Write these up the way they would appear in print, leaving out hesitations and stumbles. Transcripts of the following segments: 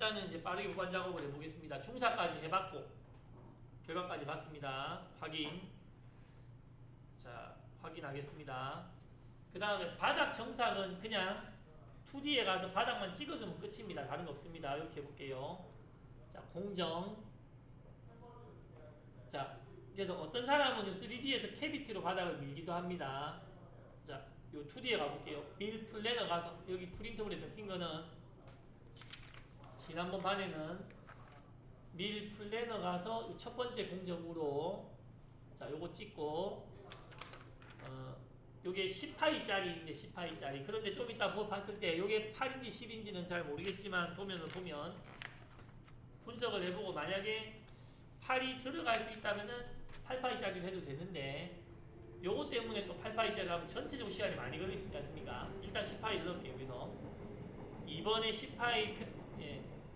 일단은 이제 빠르게 보관 작업을 해보겠습니다. 중사까지 해봤고 결과까지 봤습니다. 확인. 자, 확인하겠습니다. 그 다음에 바닥 정삭은 그냥 2D에 가서 바닥만 찍어주면 끝입니다. 다른 거 없습니다. 이렇게 해볼게요. 자, 공정. 자, 그래서 어떤 사람은 3D에서 캐비티로 바닥을 밀기도 합니다. 자, 요 2D에 가볼게요. 밀 플래너 가서 여기 프린트물에 적힌 거는 지난번 반에는 밀 플래너 가서 첫 번째 공정으로 자, 요거 찍고 요게 10파이짜리인데 10파이짜리. 그런데 좀 이따 봤을 때 요게 8인지 10인지는 잘 모르겠지만 도면을 보면 분석을 해보고 만약에 8이 들어갈 수 있다면은 8파이짜리를 해도 되는데 요거 때문에 또 8파이짜리를 하면 전체적으로 시간이 많이 걸릴 수 있지 않습니까? 일단 10파이를 넣을게요. 그래서 이번에 10파이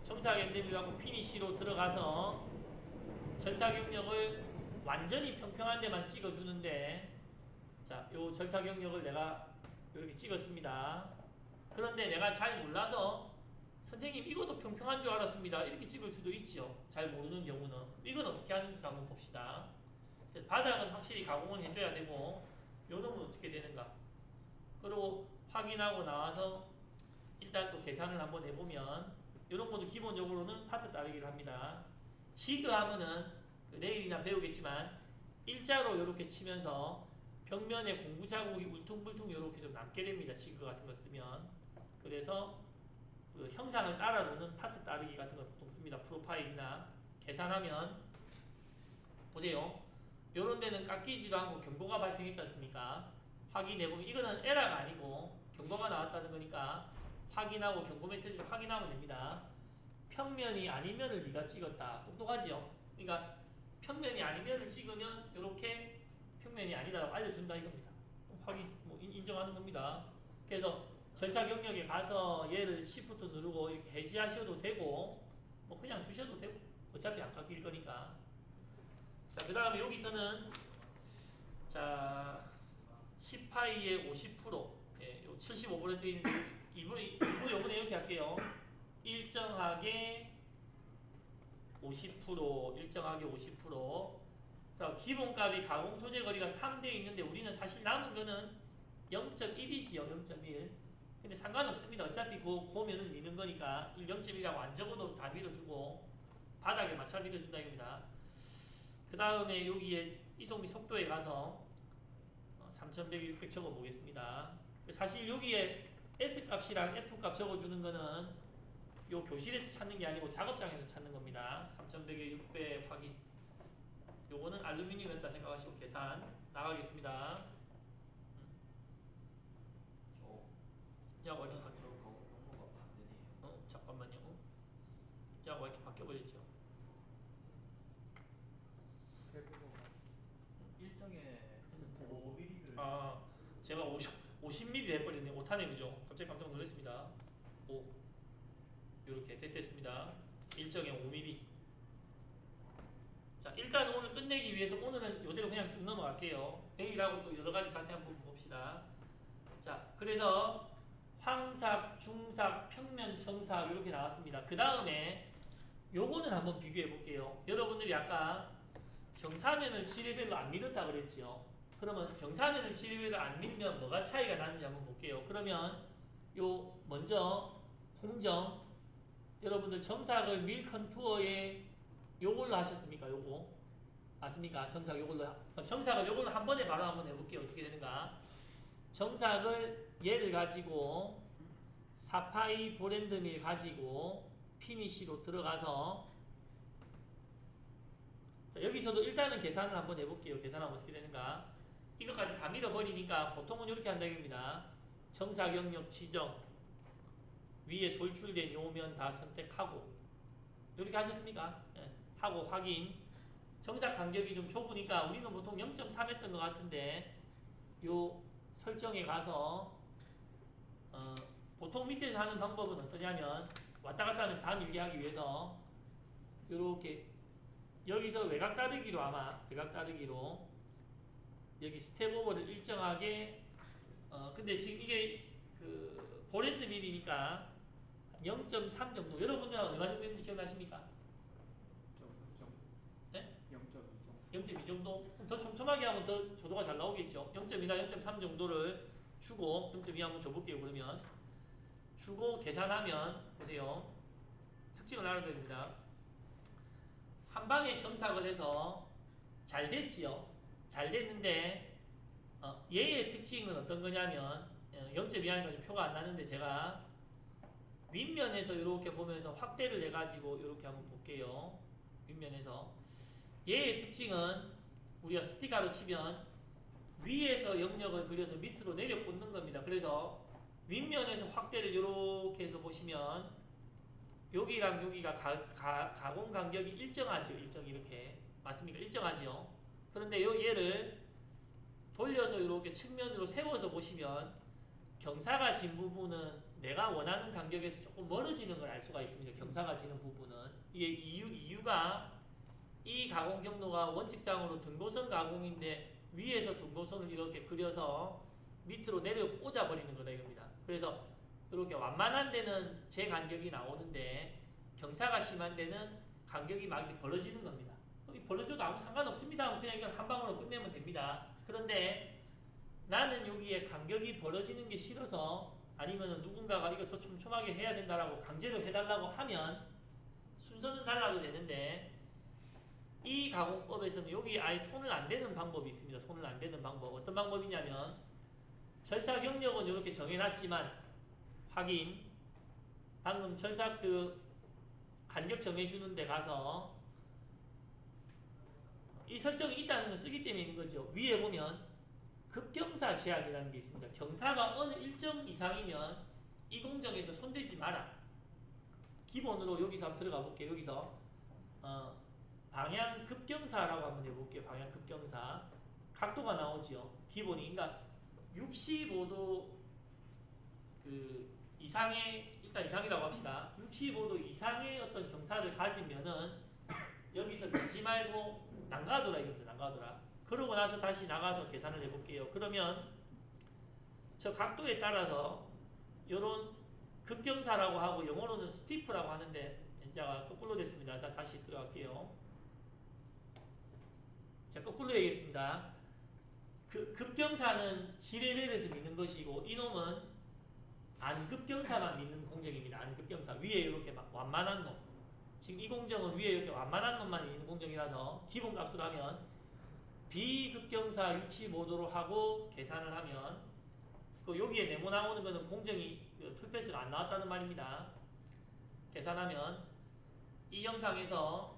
정사 엔드밀하고 피니쉬로 들어가서 전사 경력을 완전히 평평한 데만 찍어주는데 자, 요 전사 경력을 내가 이렇게 찍었습니다. 그런데 내가 잘 몰라서 선생님 이것도 평평한 줄 알았습니다. 이렇게 찍을 수도 있죠. 잘 모르는 경우는. 이건 어떻게 하는지도 한번 봅시다. 바닥은 확실히 가공을 해줘야 되고 요 놈은 어떻게 되는가. 그리고 확인하고 나와서 일단 또 계산을 한번 해보면 이런 것도 기본적으로는 파트 따르기를 합니다. 지그 하면은 내일이나 배우겠지만 일자로 이렇게 치면서 벽면에 공구 자국이 울퉁불퉁 이렇게 좀 남게 됩니다. 지그 같은 거 쓰면. 그래서 그 형상을 따라 놓는 파트 따르기 같은 걸 보통 씁니다. 프로파일이나 계산하면 보세요. 요런 데는 깎이지도 않고 경고가 발생했지 않습니까? 확인해보면 이거는 에러가 아니고 경고가 나왔다는 거니까 확인하고 경고 메시지를 확인하면 됩니다. 평면이 아닌 면을 네가 찍었다. 똑똑하지요? 그러니까 평면이 아닌 면을 찍으면 이렇게 평면이 아니다라고 알려준다 이겁니다. 확인, 인정하는 겁니다. 그래서 절차 경력에 가서 얘를 Shift 누르고 이렇게 해지하셔도 되고 그냥 두셔도 되고 어차피 안 깎일 거니까. 자, 그 다음에 여기서는 자 10파이의 50% 예, 75% 있는 이번에 이렇게 할게요. 일정하게 50% 일정하게 50% 기본값이 가공 소재 거리가 3대 있는데 우리는 사실 남은 거는 0.1이지요. 0.1. 근데 상관없습니다. 어차피 그 고면을 미는 거니까 0.1이라고 안 적어도 다 밀어주고 바닥에 맞춰 밀어준다 이겁니다. 그 다음에 여기에 이속 및 속도에 가서 3100, 600 적어 보겠습니다. 사실 여기에 S값이랑 F값 적어주는 거는 요 교실에서 찾는 게 아니고 작업장에서 찾는 겁니다. 3100에 600 확인. 요거는 알루미늄이었다 생각하시고 계산 나가겠습니다. 야, 왜 이렇게 바뀌어? 잠깐만요. 야, 왜 이렇게 바뀌어버렸죠? 일정에 5mm를 제가 50mm 해버렸네. 오타네 그죠? 갑자기 깜짝 놀랐습니다. 이렇게 됐습니다. 일정에 5mm. 자, 일단 오늘 끝내기 위해서 오늘은 이대로 그냥 쭉 넘어갈게요. 내일하고 또 여러가지 자세한 부분 봅시다. 자, 그래서 황삭, 중삭, 평면, 정삭 이렇게 나왔습니다. 그 다음에 요거는 한번 비교해 볼게요. 여러분들이 아까 경사면을 7레벨로 안 밀었다 그랬지요. 그러면 경사면을 7레벨로 안 밀면 뭐가 차이가 나는지 한번 볼게요. 그러면 요 먼저 공정 여러분들 정삭을 밀 컨투어에 요걸로 하셨습니까? 요거 맞습니까? 정삭 요걸로 정삭을 요걸로 한 번에 바로 한번 해볼게요. 어떻게 되는가? 정삭을 얘를 가지고 4파이 보랜드밀 가지고 피니쉬로 들어가서 자, 여기서도 일단은 계산을 한번 해볼게요. 계산하면 어떻게 되는가? 이것까지 다 밀어버리니까 보통은 이렇게 한다 입니다. 정사 경력 지정 위에 돌출된 요면 다 선택하고 이렇게 하셨습니까? 예, 하고 확인. 정사 간격이 좀 좁으니까 우리는 보통 0.3 했던 것 같은데 요 설정에 가서 보통 밑에서 하는 방법은 어떠냐면 왔다 갔다 하면서 다 밀게 하기 위해서 요렇게 여기서 외곽 따르기로 아마 외곽 따르기로 여기 스텝 오버를 일정하게 근데 지금 이게 그 보렌트 밀이니까 0.3 정도. 여러분들은 얼마 정도 있는지 기억나십니까? 0.2 정도? 더 촘촘하게 하면 더 조도가 잘 나오겠죠. 0.2나 0.3 정도를 주고 0.2 한번 줘볼게요. 그러면 주고 계산하면 보세요. 특징을 알아야 됩니다. 한 방에 정삭을 해서 잘 됐지요. 잘 됐는데 얘의 특징은 어떤 거냐면 0.2 하니까 좀 표가 안 나는데 제가 윗면에서 이렇게 보면서 확대를 해가지고 이렇게 한번 볼게요. 윗면에서 얘의 특징은 우리가 스티커로 치면 위에서 영역을 그려서 밑으로 내려 꽂는 겁니다. 그래서 윗면에서 확대를 이렇게 해서 보시면 여기랑 여기가 가공 간격이 일정하죠. 이렇게 맞습니까? 일정하죠. 그런데 얘를 돌려서 이렇게 측면으로 세워서 보시면 경사가 진 부분은 내가 원하는 간격에서 조금 멀어지는 걸 알 수가 있습니다. 경사가 지는 부분은 이게 이유가 이 가공 경로가 원칙상으로 등고선 가공인데 위에서 등고선을 이렇게 그려서 밑으로 내려 꽂아 버리는 거다 이겁니다. 그래서 이렇게 완만한 데는 제 간격이 나오는데 경사가 심한 데는 간격이 막 이렇게 벌어지는 겁니다. 여기 벌어져도 아무 상관없습니다. 그냥 이건 한 방으로 끝내면 됩니다. 그런데 나는 여기에 간격이 벌어지는 게 싫어서 아니면 누군가가 이거 더 촘촘하게 해야 된다라고 강제로 해달라고 하면 순서는 달라도 되는데 이 가공법에서는 여기 아예 손을 안 대는 방법이 있습니다. 손을 안 대는 방법. 어떤 방법이냐면 철사 경력은 이렇게 정해놨지만 확인 방금 철사 그 간격 정해주는 데 가서 이 설정이 있다는 걸 쓰기 때문에 있는 거죠. 위에 보면 급경사 제한이라는 게 있습니다. 경사가 어느 일정 이상이면 이 공정에서 손대지 마라. 기본으로 여기서 한번 들어가 볼게요. 여기서 방향 급경사라고 한번 해볼게요. 방향 급경사. 각도가 나오죠. 기본이. 그러니까 65도 그 이상의, 일단 이상이라고 합시다. 65도 이상의 어떤 경사를 가지면은 여기서 밀지 말고 난가하더라 이겁니다. 난가하더라. 그러고 나서 다시 나가서 계산을 해볼게요. 그러면 저 각도에 따라서 요런 급경사라고 하고 영어로는 스티프라고 하는데 N자가 거꾸로 됐습니다. 그래서 다시 들어갈게요. 자, 거꾸로 얘기했습니다. 그 급경사는 G레벨에서 미는 것이고 이놈은 안급경사만 미는 공정입니다. 안급경사. 위에 이렇게 막 완만한 놈. 지금 이 공정은 위에 이렇게 완만한 놈만 있는 공정이라서 기본값으로 하면 비급경사 65도로 하고 계산을 하면 그 여기에 네모 나오는 거는 공정이 툴패스가 안 나왔다는 말입니다. 계산하면 이 영상에서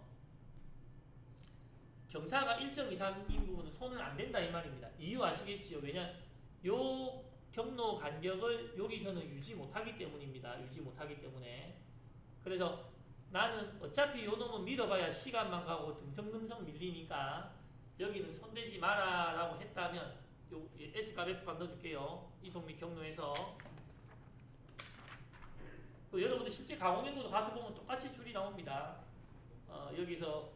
경사가 일정 이상인 부분은 손을 안 댄다 이 말입니다. 이유 아시겠지요? 왜냐 요 경로 간격을 여기서는 유지 못하기 때문입니다. 유지 못하기 때문에. 그래서 나는 어차피 요 놈은 밀어봐야 시간만 가고 듬성듬성 밀리니까 여기는 손대지 마라 라고 했다면 요 S값 F값 넣어줄게요. 이속 및 경로에서 여러분들 실제 가공연구도 가서 보면 똑같이 줄이 나옵니다. 여기서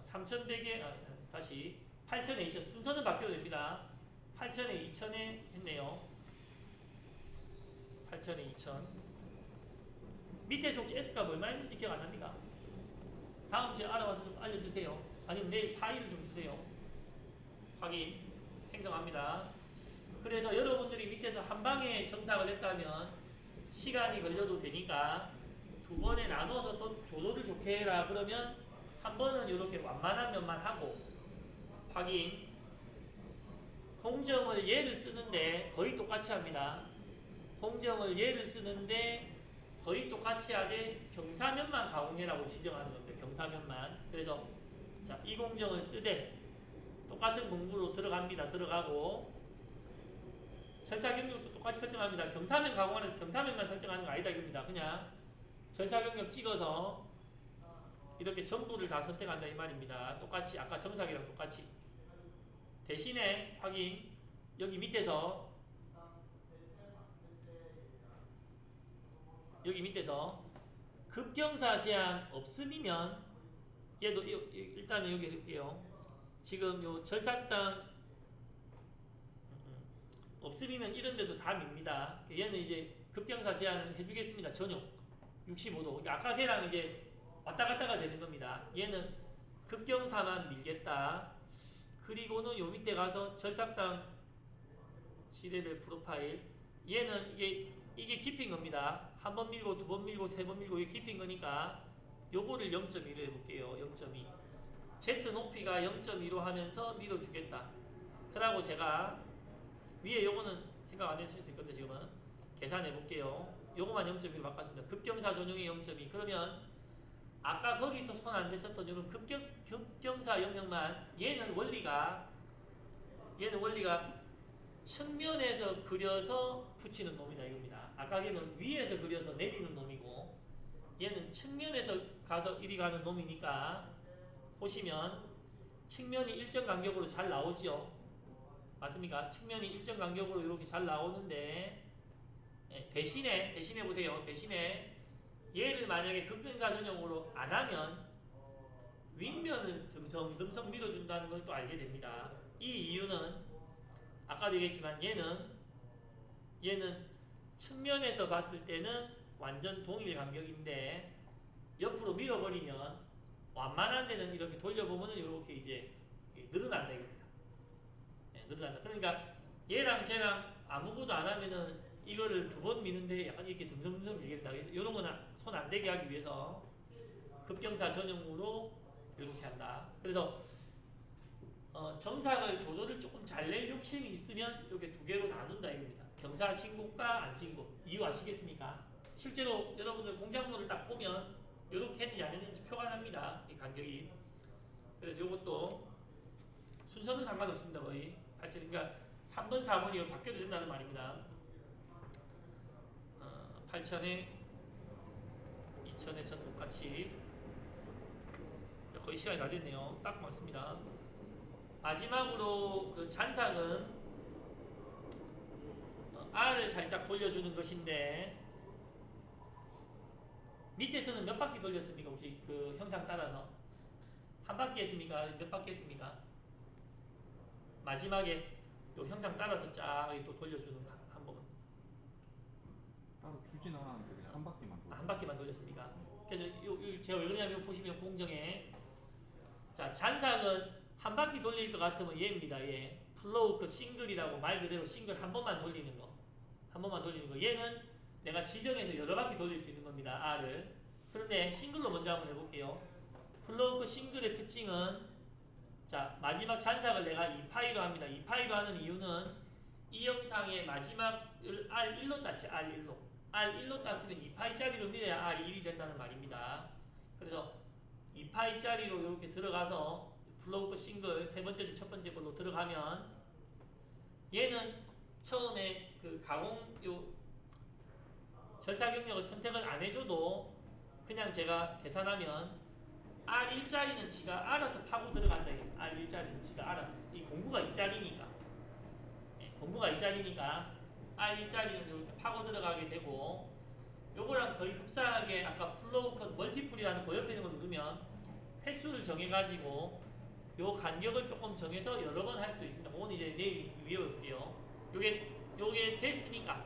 3100에 다시 8000에 2000 순서는 바뀌어도 됩니다. 8000에 2000에 했네요. 8000에 2000 밑에서 혹시 S값 얼마 있는지 기억 안 납니까? 다음 주에 알아봐서 좀 알려주세요. 아니면 내일 파일을 좀 주세요. 확인 생성합니다. 그래서 여러분들이 밑에서 한 방에 정삭을 했다면 시간이 걸려도 되니까 두 번에 나눠서 또 조도를 좋게 해라. 그러면 한 번은 이렇게 완만한 면만 하고 확인. 공정을 얘를 쓰는데 거의 똑같이 합니다. 공정을 얘를 쓰는데 거의 똑같이 하되 경사면만 가공해라고 지정하는 겁니다. 경사면만. 그래서 자, 이 공정을 쓰되 똑같은 공구로 들어갑니다. 들어가고 절차 경력도 똑같이 설정합니다. 경사면 가공하는 데서 경사면만 설정하는 거 아니다 이겁니다. 그냥 절차 경력 찍어서 이렇게 전부를 다 선택한다 이 말입니다. 똑같이 아까 정삭이랑 똑같이. 대신에 확인 여기 밑에서 급경사 제한 없음이면 얘도 일단은 여기 해볼게요. 지금 요 절삭당 없음이면 이런 데도 다 밉니다. 얘는 이제 급경사 제한을 해주겠습니다. 전용 65도. 그러니까 아까 걔랑 이제 왔다 갔다가 되는 겁니다. 얘는 급경사만 밀겠다. 그리고는 요 밑에 가서 절삭당 G레벨 프로파일. 얘는 이게 깊인 겁니다. 한 번 밀고 두 번 밀고 세 번 밀고 이게 깊인 거니까 요거를 0.2로 해볼게요. 0.2. Z 높이가 0.2로 하면서 밀어주겠다. 그러고 제가 위에 요거는 생각 안 해주셔도 될 건데 지금은 계산해 볼게요. 요거만 0.2로 바꿨습니다. 급경사 전용이 0.2. 그러면 아까 거기서 손 안 댔었던 요런 급경사 영역만 얘는 원리가 측면에서 그려서 붙이는 놈이다 이겁니다. 아까 걔는 위에서 그려서 내리는 놈이고 얘는 측면에서 가서 이리 가는 놈이니까 보시면 측면이 일정 간격으로 잘 나오지요. 맞습니까? 측면이 일정 간격으로 이렇게 잘 나오는데 대신에 보세요. 대신에 얘를 만약에 급경사 전용으로 안 하면 윗면을 듬성듬성 밀어준다는 걸 또 알게 됩니다. 이 이유는 아까도 얘기했지만 얘는 측면에서 봤을 때는 완전 동일 간격인데 옆으로 밀어버리면 완만한 데는 이렇게 돌려보면 이렇게 이제 늘어난다 이겁니다. 늘어난다. 그러니까 얘랑 쟤랑 아무것도 안 하면은 이거를 두 번 미는데 약간 이렇게 듬성듬성 밀겠다. 이런 거는 손 안 대게 하기 위해서 급경사 전용으로 이렇게 한다. 그래서 정상을 조절을 조금 잘 낼 욕심이 있으면 이렇게 두 개로 나눈다 이겁니다. 경사 진국과 안 진국. 이유 아시겠습니까? 실제로 여러분들 공작물을 딱 보면 이렇게 했는지 안 했는지 표가 납니다. 이 간격이. 그래서 이것도 순서는 상관없습니다. 거의 8천. 그러니까 3번, 4번이 바뀌어도 된다는 말입니다. 8천에 2천에 전 똑같이 거의 시간이 다 됐네요. 딱 맞습니다. 마지막으로 그 잔상은 R을 살짝 돌려주는 것인데 밑에서는 몇 바퀴 돌렸습니까? 혹시 그 형상 따라서 한 바퀴 했습니까? 몇 바퀴 했습니까? 마지막에 요 형상 따라서 쫙 또 돌려주는 거 한 번만. 따로 주진 않았는데 그냥 한 바퀴만 돌려. 한 바퀴만 돌렸습니까? 그래서 제가 왜 그러냐면 보시면 공정에 자 잔상은 한 바퀴 돌릴 것 같으면 얘입니다. 얘 플로우 그 싱글이라고 말 그대로 싱글 한 번만 돌리는 거. 한 번만 돌리는 거. 얘는 내가 지정해서 여러 바퀴 돌릴 수 있는 겁니다. R을. 그런데 싱글로 먼저 한번 해볼게요. 플로우 그 싱글의 특징은 자 마지막 잔상을 내가 2파이로 합니다. 2파이로 하는 이유는 이 영상의 마지막을 R1로 땄지. R1로 땄으면 2파이짜리로 밀어야 R이 1이 된다는 말입니다. 그래서 2파이짜리로 이렇게 들어가서 플로우 그 싱글 세 번째, 첫 번째 걸로 들어가면 얘는 처음에 그 절삭 영역을 선택을 안 해줘도 그냥 제가 계산하면 R1짜리는 지가 알아서 파고 들어간다. R1짜리는 지가 알아서. 이 공구가 2짜리니까. 공구가 2짜리니까 R1짜리는 이렇게 파고 들어가게 되고 요거랑 거의 흡사하게 아까 플로우 컷 멀티플이라는 그 옆에 있는 걸 누르면 횟수를 정해가지고 요 간격을 조금 정해서 여러 번 할 수도 있습니다. 그건 이제 내일 위해볼게요. 요게 됐으니까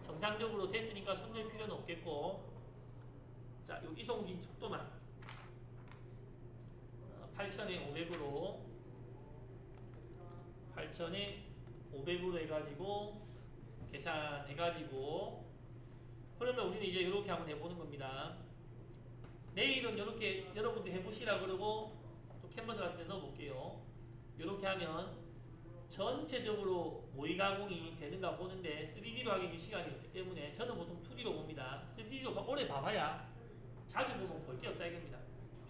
정상적으로 됐으니까 손댈 필요는 없겠고 자, 요 이송진 속도만 8,000에 500으로 해가지고 계산해가지고 그러면 우리는 이제 이렇게 한번 해보는 겁니다. 내일은 이렇게 여러분들 해보시라 그러고 또 캔버스 같은 데 넣어볼게요. 이렇게 하면 전체적으로 모의 가공이 되는가 보는데 3D로 하기 시간이 없기 때문에 저는 보통 2D로 봅니다. 3D로 오래 봐봐야 자주 보면 볼 게 없다 이겁니다.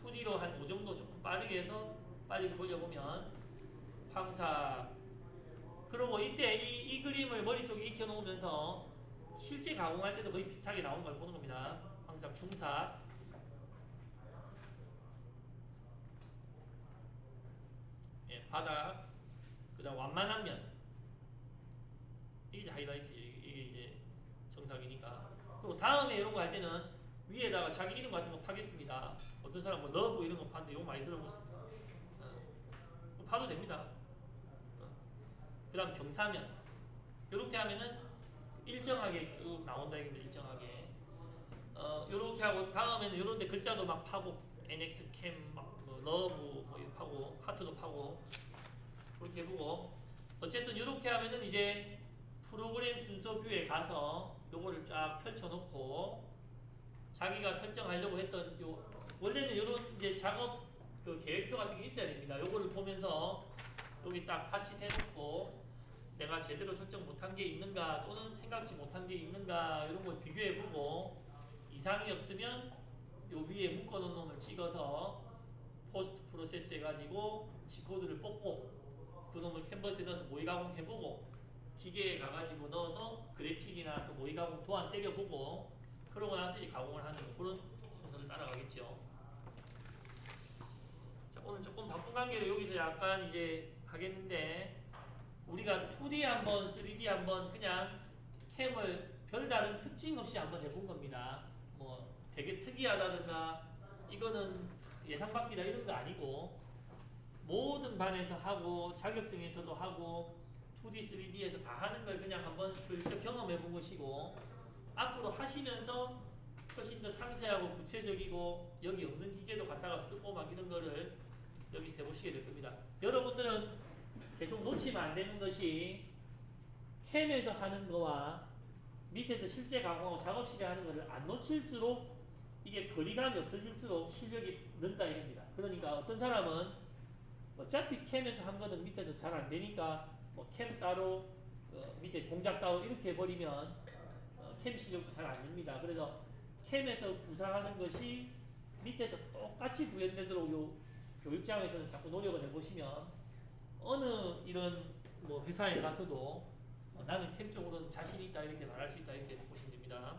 2D로 한 5 정도 조금 빠르게 해서 빨리 돌려보면 황사. 그리고 이때 이 그림을 머릿속에 익혀놓으면서 실제 가공할 때도 거의 비슷하게 나오는 걸 보는 겁니다. 항상 중사. 예, 바닥. 그 다음 완만한 면. 이게 이제 하이라이트. 이게 이제 정상이니까. 그리고 다음에 이런 거 할 때는 위에다가 자기 이름 같은 거 파겠습니다. 어떤 사람 뭐 러브 이런 거 파는데 욕 많이 들어먹습니다. 파도 됩니다. 그 다음 경사면. 이렇게 하면은 일정하게 쭉 나온다 이겁니다. 일정하게. 요렇게 하고 다음에는 요런데 글자도 막 파고 NX 캠 막뭐 러브 뭐 이렇게 파고 하트도 파고 그렇게 해보고 어쨌든 요렇게 하면은 이제 프로그램 순서 뷰에 가서 요거를 쫙 펼쳐놓고 자기가 설정하려고 했던 요 원래는 요런 이제 작업 그 계획표 같은 게 있어야 됩니다. 요거를 보면서 여기 딱 같이 대놓고 내가 제대로 설정 못한 게 있는가 또는 생각지 못한 게 있는가 이런 걸 비교해보고 이상이 없으면 요 위에 묶어놓은 놈을 찍어서 포스트 프로세스 해가지고 G코드를 뽑고 그 놈을 캔버스에 넣어서 모의 가공해보고 기계에 가가지고 넣어서 그래픽이나 또 모의 가공 도안 때려보고 그러고 나서 이제 가공을 하는 그런 순서를 따라가겠죠. 자, 오늘 조금 바쁜 관계로 여기서 약간 이제 하겠는데 우리가 2D 한번 3D 한번 그냥 캠을 별다른 특징 없이 한번 해본 겁니다. 뭐 되게 특이하다든가 이거는 예상 밖이다 이런 거 아니고 모든 반에서 하고 자격증에서도 하고 2D, 3D에서 다 하는 걸 그냥 한번 슬쩍 경험해 본 것이고 앞으로 하시면서 훨씬 더 상세하고 구체적이고 여기 없는 기계도 갖다가 쓰고 막 이런 거를 여기서 해보시게 될 겁니다. 여러분들은 계속 놓치면 안 되는 것이 캠에서 하는 거와 밑에서 실제 가공하고 작업실에 하는 거를 안 놓칠수록 이게 거리감이 없어질수록 실력이 는다 이겁니다. 그러니까 어떤 사람은 어차피 캠에서 한 거는 밑에서 잘 안 되니까 뭐 캠 따로 밑에 공작 따로 이렇게 해버리면 캠 실력도 잘 안 납니다. 그래서 캠에서 구사하는 것이 밑에서 똑같이 구현되도록 요 교육장에서는 자꾸 노력을 해보시면 어느 이런 뭐 회사에 가서도 나는 캠 쪽으로는 자신 있다 이렇게 말할 수 있다 이렇게 보시면 됩니다.